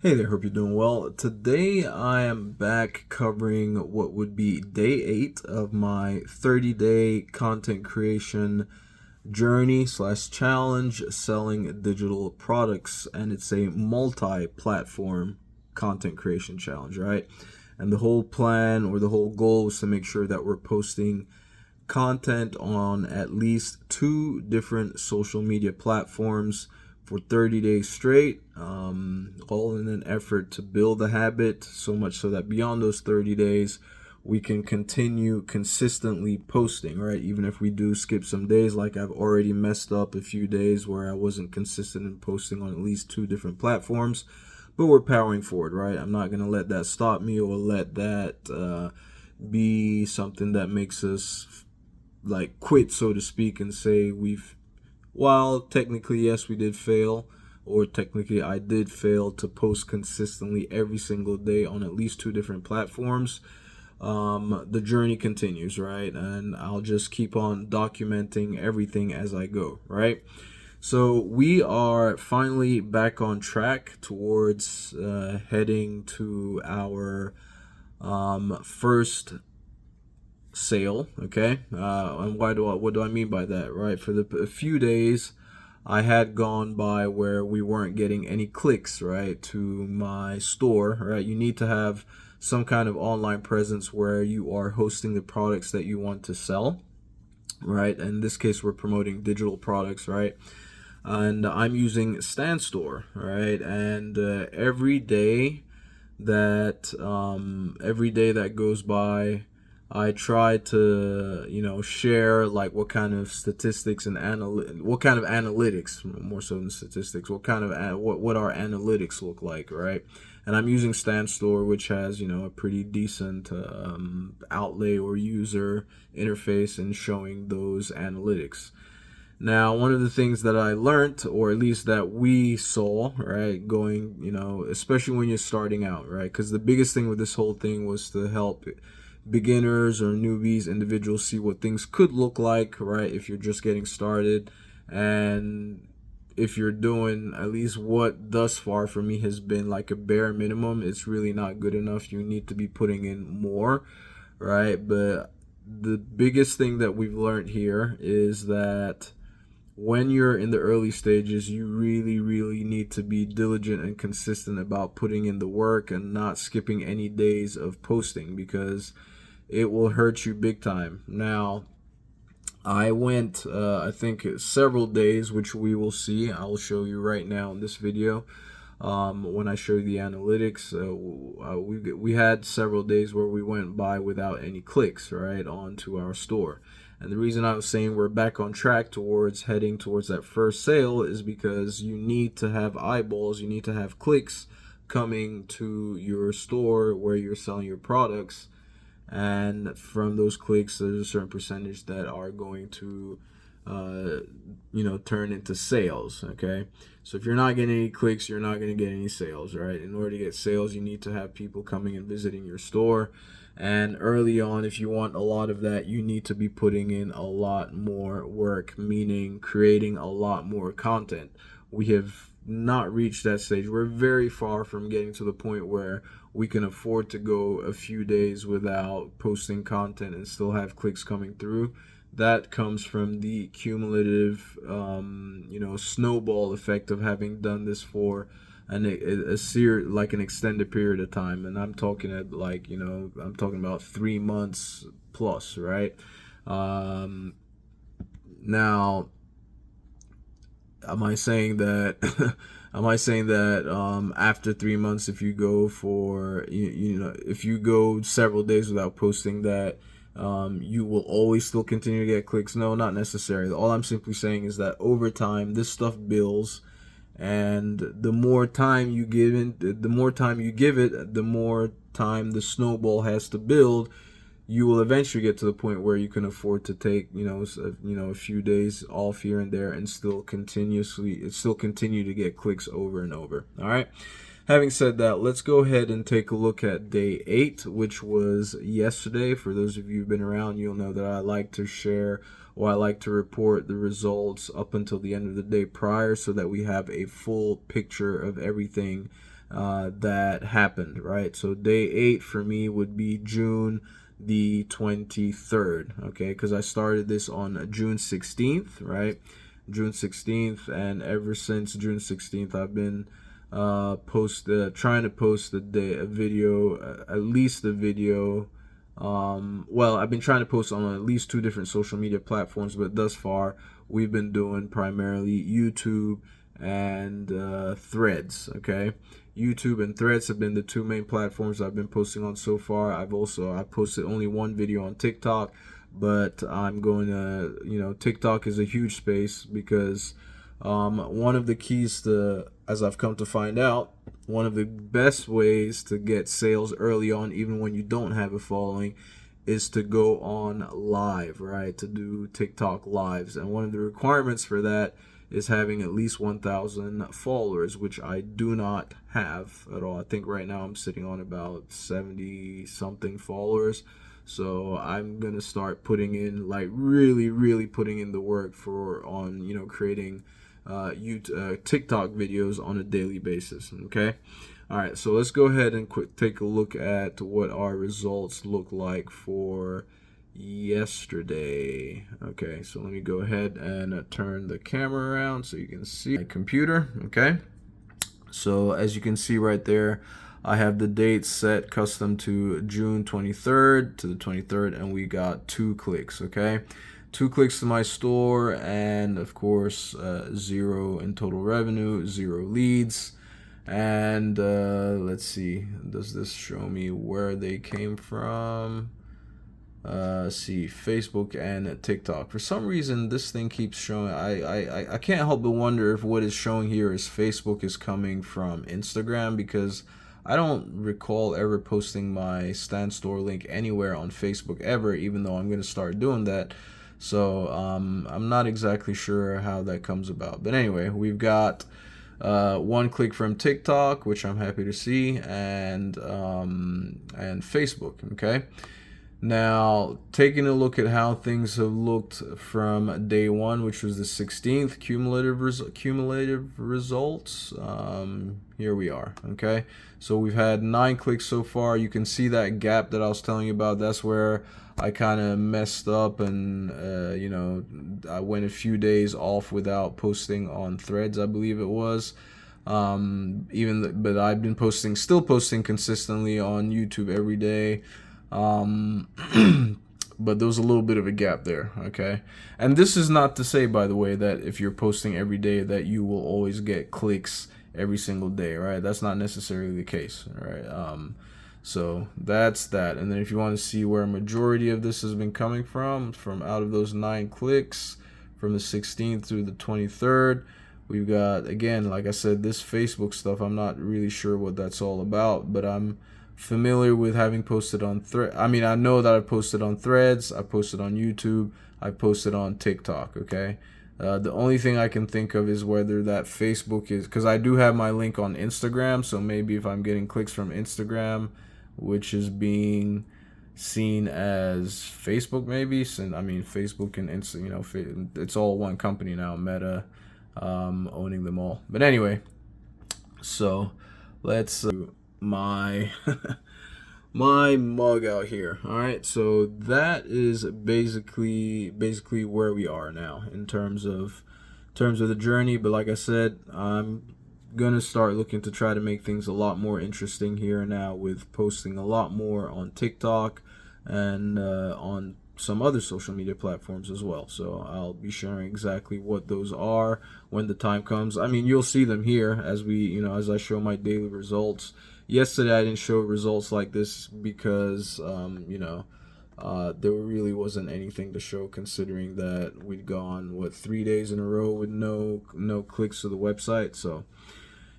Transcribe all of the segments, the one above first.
Hey there, hope you're doing well. Today I am back covering what would be day 8 of my 30-day content creation journey slash challenge selling digital products, and it's a multi-platform content creation challenge, right? And the whole plan or the whole goal is to make sure that we're posting content on at least 2 different social media platforms for 30 days straight, all in an effort to build a habit, so much so that beyond those 30 days, we can continue consistently posting, right? Even if we do skip some days, like I've already messed up a few days where I wasn't consistent in posting on at least 2 different platforms, but we're powering forward, right? I'm not going to let that stop me or let that be something that makes us like quit, so to speak, and say while technically, yes, we did fail, or technically I did fail to post consistently every single day on at least 2 different platforms. The journey continues, right? And I'll just keep on documenting everything as I go, right? So we are finally back on track towards heading to our first sale. Okay, and what do I mean by that, right? For a few days I had gone by where we weren't getting any clicks, right, to my store, right? You need to have some kind of online presence where you are hosting the products that you want to sell, right? In this case, we're promoting digital products, right? And I'm using StanStore, right? And every day that goes by, I try to, share like what kind of statistics and what kind of analytics, more so than statistics, what our analytics look like, right? And I'm using StanStore, which has, a pretty decent outlay or user interface in showing those analytics. Now, one of the things that I learned, or at least that we saw, right, going, especially when you're starting out, right, because the biggest thing with this whole thing was to help beginners or newbies, individuals see what things could look like, right, if you're just getting started. And if you're doing at least what thus far for me has been like a bare minimum, it's really not good enough. You need to be putting in more, right? But the biggest thing that we've learned here is that when you're in the early stages, you really, really need to be diligent and consistent about putting in the work and not skipping any days of posting, because it will hurt you big time. Now, I went, I think, several days, which we will see. I'll show you right now in this video. When I show you the analytics, we had several days where we went by without any clicks, right, onto our store. And the reason I was saying we're back on track towards heading towards that first sale is because you need to have eyeballs, you need to have clicks coming to your store where you're selling your products. And from those clicks, there's a certain percentage that are going to turn into sales. Okay, so if you're not getting any clicks, you're not going to get any sales, right? In order to get sales, you need to have people coming and visiting your store. And early on, if you want a lot of that, you need to be putting in a lot more work, meaning creating a lot more content. We have not reached that stage. We're very far from getting to the point where we can afford to go a few days without posting content and still have clicks coming through. That comes from the cumulative, snowball effect of having done this for like an extended period of time. And I'm talking I'm talking about 3 months plus, right? Now, am I saying that after 3 months, if you go for if you go several days without posting, that you will always still continue to get clicks? No, not necessarily. All I'm simply saying is that over time, this stuff builds, and the more time you give it, the more time the snowball has to build. You will eventually get to the point where you can afford to take a few days off here and there and still continue to get clicks over and over. All right, having said that, let's go ahead and take a look at day 8, which was yesterday. For those of you who've been around, you'll know that I like to share, or I like to report the results up until the end of the day prior, so that we have a full picture of everything that happened, right? So day 8 for me would be June the 23rd, okay? Because I started this on June 16th, right? June 16th, and ever since June 16th, I've been trying to post a video, at least a video. Well, I've been trying to post on at least 2 different social media platforms, but thus far we've been doing primarily YouTube and Threads, okay? YouTube and Threads have been the 2 main platforms I've been posting on so far. I posted only 1 video on TikTok, but I'm going to, TikTok is a huge space because one of the keys to, as I've come to find out, one of the best ways to get sales early on, even when you don't have a following, is to go on live, right? To do TikTok lives. And one of the requirements for that is having at least 1,000 followers, which I do not have at all. I think right now I'm sitting on about 70 something followers. So I'm going to start putting in, like, really putting in the work creating TikTok videos on a daily basis. Okay. All right. So let's go ahead and take a look at what our results look like for yesterday. Okay. So let me go ahead and turn the camera around so you can see my computer. Okay. So as you can see right there, I have the date set custom to June 23rd to the 23rd, and we got 2 clicks. Okay. 2 clicks to my store, and of course 0 in total revenue, 0 leads. And let's see, does this show me where they came from? See, Facebook and TikTok. For some reason this thing keeps showing, I can't help but wonder if what is showing here is Facebook is coming from Instagram, because I don't recall ever posting my Stan Store link anywhere on Facebook ever, even though I'm going to start doing that. So I'm not exactly sure how that comes about. But anyway, we've got 1 click from TikTok, which I'm happy to see, and Facebook. Okay. Now, taking a look at how things have looked from day 1, which was the 16th, cumulative results. Here we are. Okay, so we've had 9 clicks so far. You can see that gap that I was telling you about. That's where I kind of messed up, and I went a few days off without posting on Threads, I believe it was. But I've been still posting consistently on YouTube every day. But there was a little bit of a gap there. Okay, and this is not to say, by the way, that if you're posting every day that you will always get clicks every single day, right? That's not necessarily the case, right? So that's that. And then if you want to see where a majority of this has been coming from out of those 9 clicks from the 16th through the 23rd, we've got, again, like I said, this Facebook stuff, I'm not really sure what that's all about, but I'm familiar with having posted on I know that I've posted on Threads, I've posted on YouTube, I've posted on TikTok. Okay, the only thing I can think of is whether that Facebook is, because I do have my link on Instagram, so maybe if I'm getting clicks from Instagram, which is being seen as Facebook, maybe, since Facebook and Insta, it's all one company now, Meta owning them all. But anyway, so let's my my mug out here. All right, so that is basically where we are now in terms of the journey. But like I said, I'm gonna start looking to try to make things a lot more interesting here now, with posting a lot more on TikTok and on some other social media platforms as well. So I'll be sharing exactly what those are when the time comes. You'll see them here as as I show my daily results. Yesterday I didn't show results like this because there really wasn't anything to show, considering that we'd gone 3 days in a row with no clicks to the website. So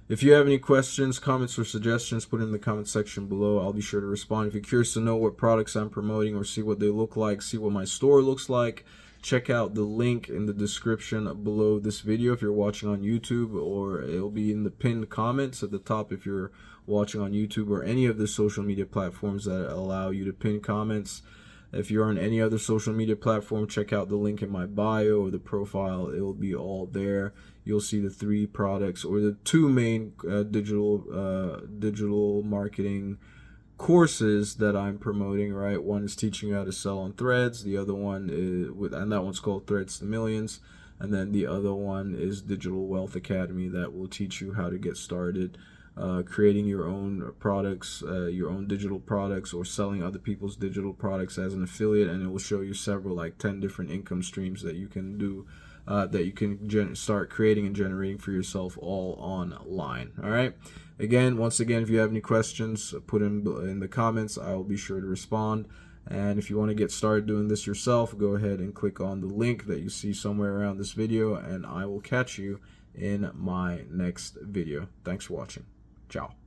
if you have any questions, comments, or suggestions, put it in the comment section below. I'll be sure to respond. If you're curious to know what products I'm promoting or see what they look like, see what my store looks like, check out the link in the description below this video if you're watching on YouTube, or it'll be in the pinned comments at the top if you're watching on YouTube, or any of the social media platforms that allow you to pin comments. If you're on any other social media platform, check out the link in my bio or the profile. It will be all there. You'll see the 3 products or the 2 main digital marketing courses that I'm promoting, right? One is teaching you how to sell on Threads. The other one is and that one's called Threads to Millions. And then the other one is Digital Wealth Academy, that will teach you how to get started creating your own products, your own digital products, or selling other people's digital products as an affiliate. And it will show you several, like 10 different income streams that you can do, that you can start creating and generating for yourself, all online. All right. Once again, if you have any questions, put in the comments. I will be sure to respond. And if you want to get started doing this yourself, go ahead and click on the link that you see somewhere around this video, and I will catch you in my next video. Thanks for watching. Ciao.